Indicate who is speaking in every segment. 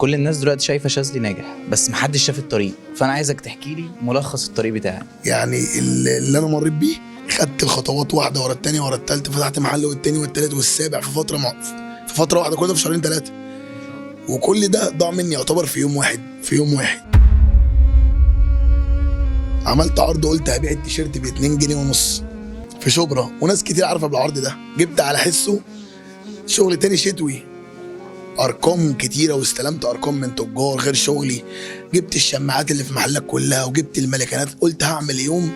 Speaker 1: كل الناس دلوقتي شايفه شاذلي ناجح بس محدش شاف الطريق، فانا عايزك تحكي لي ملخص الطريق بتاعك.
Speaker 2: يعني اللي انا مريت بيه، خدت الخطوات واحده ورا الثانيه ورا الثالثه، فتحت محل والثاني والثالث والسابع في فتره واحده، كل ده في شهرين ثلاثه. وكل ده ضاع مني يعتبر في يوم واحد. عملت عرض، قلت هبيع التيشيرت ب 2 جنيه ونص في شبرا، وناس كتير عارفه بالعرض ده. جبت على حسه شغل تاني شتوي، ارقام كتيره، واستلمت ارقام من تجار غير شغلي. جبت الشماعات اللي في المحلات كلها، وجبت الملكانات. قلت هعمل يوم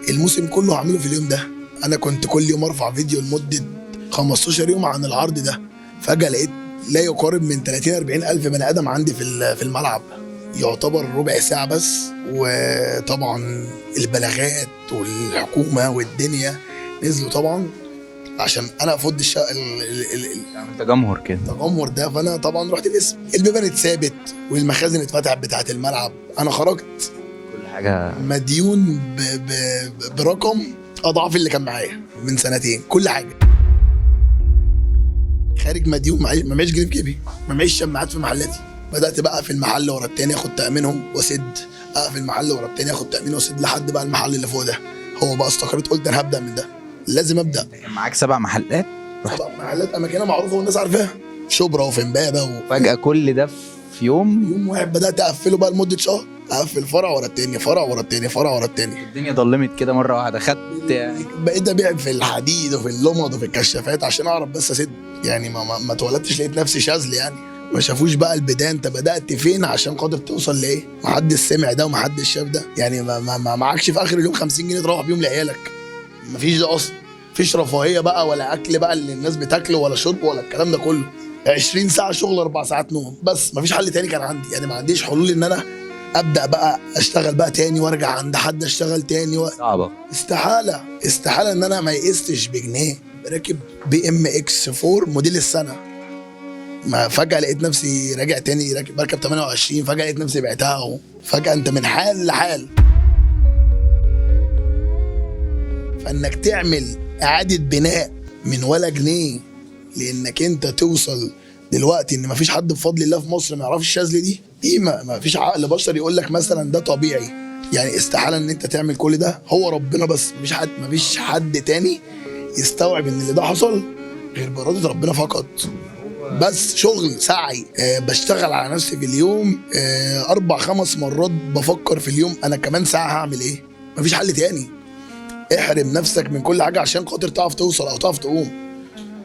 Speaker 2: الموسم كله هعمله في اليوم ده. انا كنت كل يوم ارفع فيديو لمده 15 يوم عن العرض ده. فجاه لقيت لا يقارب من 30-40 الف بني ادم عندي في الملعب، يعتبر ربع ساعه بس. وطبعا البلاغات والحكومه والدنيا نزلوا طبعا عشان انا افض
Speaker 1: تجمهر كده
Speaker 2: التجمهر ده. فانا طبعا رحت الاسم، البيبان اتثابت والمخازن اتفتحت بتاعه الملعب. انا خرجت
Speaker 1: كل حاجه
Speaker 2: مديون برقم اضعاف اللي كان معايا من سنتين. كل حاجه خارج مديون، ما معيش جنيه في جيبي، ما معيش شماعات في محلاتي. بدات بقى في المحل ورا التاني اخد تامينهم واسد، اقفل المحل ورا التاني اخد تامين واسد، لحد بقى المحل اللي فوق ده هو بقى استقريت. قلت انا هبدا من ده، لازم ابدا.
Speaker 1: كان معاك 7 محلات؟
Speaker 2: 7 محلات، اماكنها معروفه والناس عارفاها، شبرا وفي امبابه
Speaker 1: فجاه كل ده في يوم
Speaker 2: واحد. بدات اقفله بقى لمده شهر، اقفل فرع ورا التاني، فرع ورا التاني، فرع ورا التاني.
Speaker 1: الدنيا ضلمت كده مره واحده. خدت
Speaker 2: بقيت ابيع في الحديد وفي اللمض وفي الكشافات عشان اعرف بس اسد. يعني ما اتولدتش لقيت نفسي شاذلي، يعني ما شافوش بقى البدايه انت بدات فين عشان خاطر توصل لايه. ما حدش سمع ده وما حدش شاف ده. يعني ما معكش في اخر اليوم 50 جنيه تروح بيهم لعيالك، ما فيش ده اصلا. مفيش رفاهيه بقى ولا اكل بقى اللي الناس بتاكله ولا شرب ولا الكلام ده كله. 20 ساعه شغل 4 ساعات نوم بس، مفيش حل تاني كان عندي. يعني ما عنديش حلول ان انا ابدا بقى اشتغل بقى تاني وارجع عند حد اشتغل تاني
Speaker 1: صعبه.
Speaker 2: استحاله ان انا ما يقستش بجنيه. راكب BMX4 موديل السنه، ما فجاه لقيت نفسي راجع تاني بركب 28. فجاه لقيت نفسي بعتها. فجاه انت من حال لحال. فانك تعمل اعاده بناء من ولا جنيه، لانك انت توصل دلوقتي ان مفيش حد بفضل الله في مصر ما يعرفش الشاذلي دي ما فيش عقل بشر يقول لك مثلا ده طبيعي. يعني استحاله ان انت تعمل كل ده، هو ربنا بس. مفيش حد تاني يستوعب ان اللي ده حصل غير بإرادة ربنا فقط. بس شغل سعي، بشتغل على نفسي في اليوم 4-5 مرات بفكر في اليوم انا كمان ساعه هعمل ايه. مفيش حل تاني. احرم نفسك من كل حاجه عشان خاطر تعرف توصل او تعرف تقوم.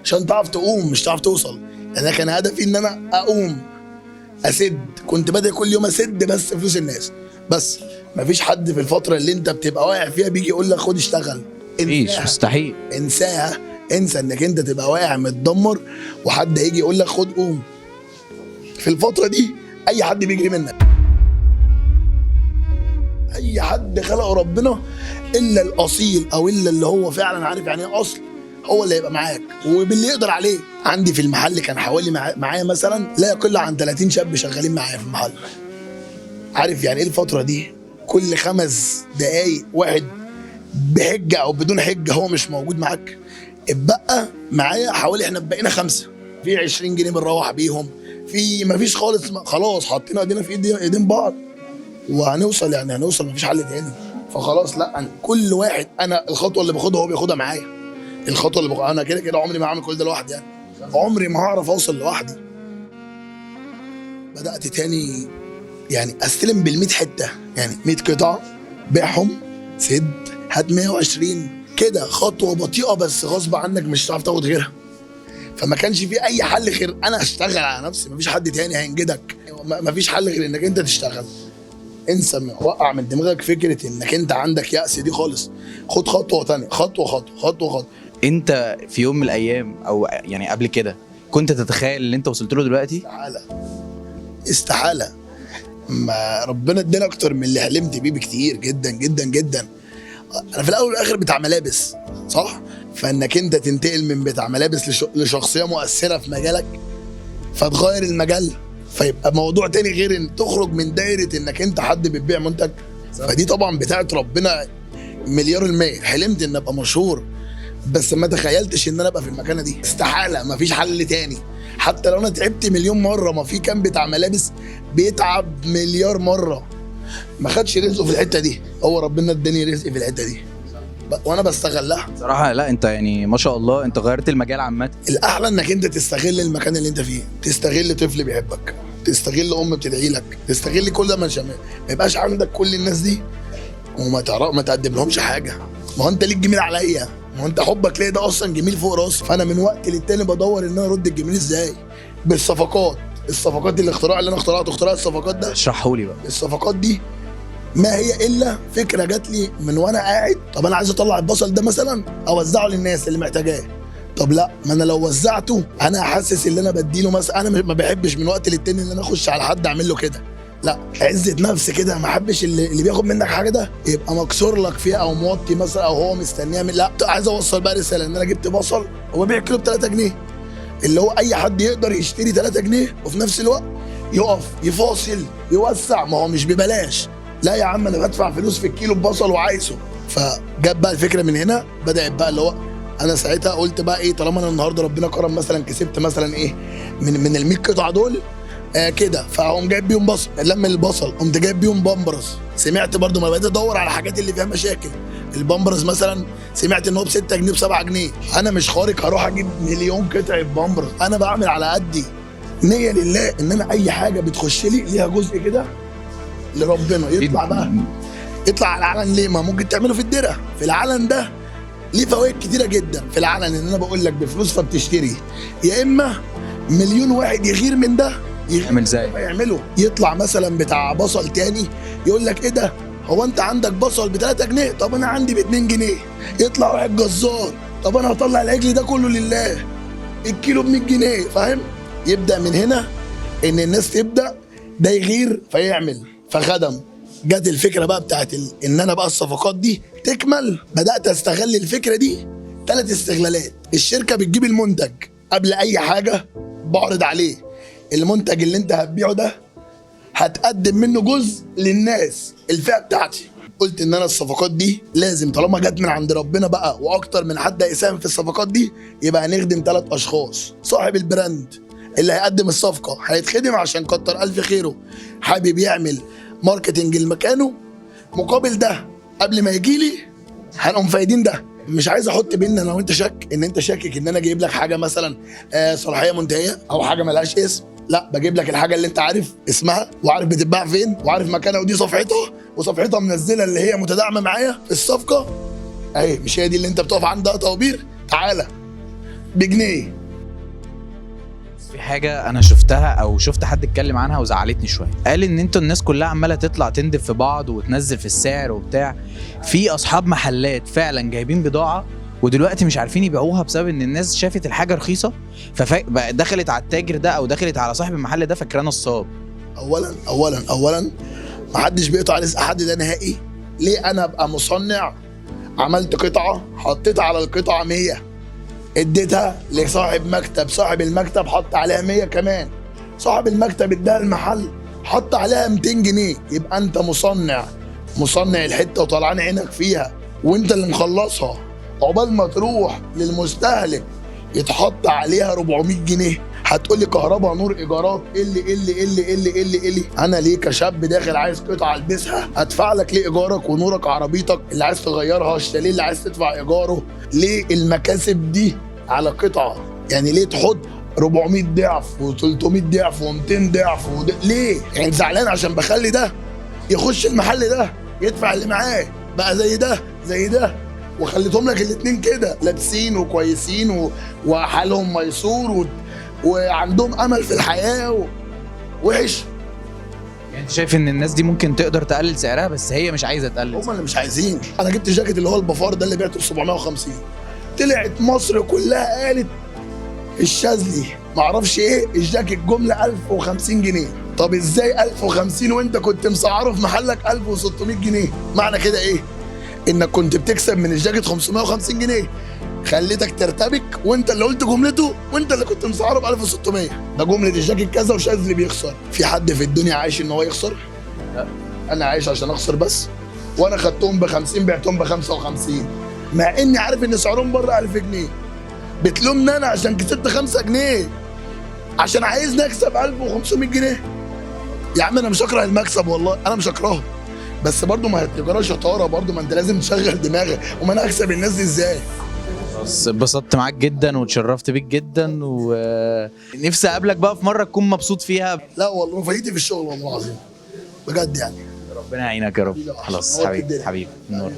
Speaker 2: عشان تعرف تقوم مش تعرف توصل. انا كان هدفي ان انا اقوم اسد. كنت بادئ كل يوم اسد بس فلوس الناس بس. مفيش حد في الفتره اللي انت بتبقى واقع فيها بيجي يقول لك خد اشتغل.
Speaker 1: مفيش، مستحيل.
Speaker 2: انساها. انسى انك انت تبقى واقع متدمر وحد هيجي يقول لك خد قوم. في الفتره دي اي حد بيجري منك، اي حد خلقه ربنا الا الاصيل او الا اللي هو فعلا عارف يعني ايه اصل، هو اللي هيبقى معاك وباللي يقدر عليه. عندي في المحل كان حوالي معايا مثلا لا يقل عن 30 شاب شغالين معايا في المحل. عارف يعني ايه الفتره دي؟ كل 5 دقايق واحد بحجه او بدون حجه هو مش موجود معاك. اتبقى معايا حوالي، احنا بقينا 5 في 20 جنيه بنروح بيهم، في مفيش خلاص حطينا ايدينا في ايدين بعض وهنوصل. يعني هنوصل، مفيش حل تاني. فخلاص لا، كل واحد انا الخطوه اللي باخدها هو بياخدها معايا. الخطوه اللي باخدها انا كده عمري ما هعمل كل ده لوحدي. يعني عمري ما هعرف اوصل لوحدي. بدات تاني يعني استلم بال100 حته، يعني 100 قطعه بيعهم سد، هات 120 كده. خطوه بطيئه بس غصب عنك مش هتعرف تاخد غيرها. فما كانش في اي حل غير انا اشتغل على نفسي. مفيش حد تاني هينجدك. مفيش حل غير انك انت تشتغل. انسى، وقع من دماغك فكره انك انت عندك يأس دي خالص. خد خطوه تانية، خطوه.
Speaker 1: انت في يوم من الايام او يعني قبل كده كنت تتخيل اللي انت وصلت له دلوقتي؟
Speaker 2: استحاله. ما ربنا اداني اكتر من اللي حلمت بيه بكتير جدا جدا جدا. انا في الاول والاخر بتاع ملابس، صح؟ فانك انت تنتقل من بتاع ملابس لشخصيه مؤثره في مجالك، فتغير المجال، فيبقى موضوع تاني غير ان تخرج من دايره انك انت حد بتبيع منتج. فدي طبعا بتاعت ربنا 1,000,000%. حلمت ان ابقى مشهور، بس ما تخيلتش ان انا ابقى في المكانه دي. استحاله، مفيش حل تاني. حتى لو انا تعبت مليون مره، ما في كان بتاع ملابس بيتعب مليار مره ما خدش رزقه في الحته دي. هو ربنا اداني رزقي في الحته دي وانا بستغلها.
Speaker 1: صراحه لا، انت يعني ما شاء الله انت غيرت المجال عامه.
Speaker 2: الاحلى انك انت تستغل المكان اللي انت فيه، تستغل طفل بيحبك، تستغل ام بتدعي لك، تستغل كل ده. ما يبقاش عندك كل الناس دي ما تقدم لهمش حاجه. ما هو انت ليك جميل عليا، ما هو انت حبك ليا ده اصلا جميل فوق راسي. فانا من وقت للتاني بدور ان انا ارد الجميل ازاي؟ الصفقات الاختراع اللي انا اختراع الصفقات ده.
Speaker 1: اشرحه لي بقى.
Speaker 2: الصفقات دي ما هي الا فكره جات لي من وانا قاعد. طب انا عايز اطلع البصل ده مثلا اوزعه للناس اللي محتاجاه. طب لا، ما انا لو وزعته انا حاسس ان انا بديله مثلا. انا ما بحبش من وقت للتاني ان انا اخش على حد اعمل له كده. لا، عزه نفس كده. ما احبش اللي بياخد منك حاجه ده يبقى مكسور لك فيها او موطي مثلا، او هو مستنيه يعمل. لا، عايز اوصل بقى رساله ان انا جبت بصل هو بيع كيلو ب 3 جنيه، اللي هو اي حد يقدر يشتري 3 جنيه وفي نفس الوقت يقف يفاصل يوسع. ما هو مش ببلاش. لا يا عم، انا بدفع فلوس في الكيلو ببصل وعايزه. فجاب بقى الفكره من هنا. بدات بقى اللي هو انا ساعتها قلت بقى ايه، طالما انا النهارده ربنا كرم مثلا كسبت مثلا ايه من ال 100 قطعه دول كده، فهقوم جايب بيهم بصل. لما البصل قمت جايب بيهم بامبرز. سمعت برضو، ما بدات ادور على حاجات اللي فيها مشاكل. البامبرز مثلا سمعت ان هو ب 6 جنيه ب 7 جنيه. انا مش خارق هروح اجيب مليون قطعه بامبرز. انا بعمل على قدي، نيه لله ان انا اي حاجه بتخش لي ليها جزء كده لربنا. يطلع بقى يطلع على العلن. ليه؟ ما ممكن تعمله في الدرع. في العلن ده ليه فوائد كتيره جدا. في العلن ان انا بقول لك بفلوس فبتشتري، يا اما مليون واحد يغير من ده
Speaker 1: يعمل زي
Speaker 2: يعمله. يطلع مثلا بتاع بصل تاني يقول لك ايه ده، هو انت عندك بصل ب 3 جنيه؟ طب انا عندي ب 2 جنيه. يطلع واحد جزار، طب انا هطلع العجل ده كله لله، الكيلو ب 100 جنيه. فاهم؟ يبدا من هنا ان الناس تبدا ده يغير فيعمل فخدم. جت الفكره بقى بتاعت ان انا بقى الصفقات دي تكمل. بدات استغل الفكره دي 3 استغلالات. الشركه بتجيب المنتج قبل اي حاجه، بعرض عليه المنتج اللي انت هتبيعه ده هتقدم منه جزء للناس الفئه بتاعتي. قلت ان انا الصفقات دي لازم طالما جت من عند ربنا بقى واكتر من حد هيساهم في الصفقات دي، يبقى هنخدم 3 اشخاص. صاحب البراند اللي هيقدم الصفقه هيتخدم عشان كتر الف خيره، حابب يعمل ماركتنج لمكانه. مقابل ده قبل ما يجي لي هنقوم فايدين ده. مش عايز احط بينا انا وانت شك ان انت شاكك ان انا جايب لك حاجه مثلا صلاحيه منتهيه او حاجه ملهاش اسم. لا، بجيب لك الحاجه اللي انت عارف اسمها وعارف بتتباع فين وعارف مكانها، ودي صفحتها وصفحتها منزله اللي هي متداعمه معايا في الصفقه اهي. مش هي دي اللي انت بتقف عندها طوابير؟ تعالى بجنيه.
Speaker 1: في حاجه انا شفتها او شفت حد اتكلم عنها وزعلتني شويه. قال ان انتوا الناس كلها عماله تطلع تندب في بعض وتنزل في السعر وبتاع. في اصحاب محلات فعلا جايبين بضاعه ودلوقتي مش عارفين يبيعوها بسبب ان الناس شافت الحاجه رخيصه فدخلت على التاجر ده او دخلت على صاحب المحل ده فاكراه نصاب.
Speaker 2: اولا محدش بيقطع رزق حد ده نهائي. ليه انا ابقى مصنع عملت قطعه حطيت على القطعه 100 اديتها لصاحب مكتب، صاحب المكتب حط عليها 100 كمان، صاحب المكتب اداها المحل حط عليها 200 جنيه. يبقى انت مصنع الحته وطلعان عينك فيها وانت اللي مخلصها. عقبال ما تروح للمستهلك يتحط عليها 400 جنيه. هتقول لي كهرباء نور ايجارات اللي انا ليه كشاب داخل عايز قطعه البسها ادفع لك ليه ايجارك ونورك عربيتك اللي عايز تغيرها، الشاليه اللي عايز تدفع ايجاره؟ ليه المكاسب دي على قطعه؟ يعني ليه تحط 400 ضعف و300 ضعف و200 ضعف ليه؟ يعني زعلان عشان بخلي ده يخش المحل ده يدفع اللي معاه بقى زي ده وخليتهم لك الاتنين كده لابسين وكويسين وحالهم ميسور وعندهم امل في الحياه وحش.
Speaker 1: يعني انت شايف ان الناس دي ممكن تقدر تقلل سعرها بس هي مش عايزه تقلل؟
Speaker 2: هم اللي مش عايزين. انا جبت جاكيت اللي هو البفار ده اللي بعته ب 750، طلعت مصر كلها قالت الشاذلي معرفش ايه الجاكيت جمله 1050 جنيه. طب ازاي 1050 وانت كنت مسعره في محلك 1600 جنيه؟ معنى كده ايه؟ انك كنت بتكسب من الجاكيت 550 جنيه، خليتك ترتبك وانت اللي قلت جملته وانت اللي كنت مسعره ب 1600. ده جمله الجاكيت كذا وشاذلي بيخسر. في حد في الدنيا عايش ان هو يخسر؟ لا، انا عايش عشان اخسر بس. وانا خدتهم ب 50 بعتهم ب 55. مع اني عارف ان سعرهم بره 1000 جنيه. بتلومني انا عشان كسبت 5 جنيه عشان عايزني اكسب 1500 جنيه. يا عم انا مش هكره المكسب والله، انا مش هكرهه، بس برضه ما التجاره شطاره برضه، ما انت لازم تشغل دماغك، وما انا اكسب الناس دي ازاي؟
Speaker 1: بس اتبسطت معاك جدا واتشرفت بيك جدا، ونفسي اقابلك بقى في مره تكون مبسوط فيها.
Speaker 2: لا والله فايتي في الشغل والله العظيم بجد يعني.
Speaker 1: ربنا يعينك يا رب. خلاص
Speaker 2: نورت
Speaker 1: حبيبي
Speaker 2: الدنيا.
Speaker 1: حبيبي نور.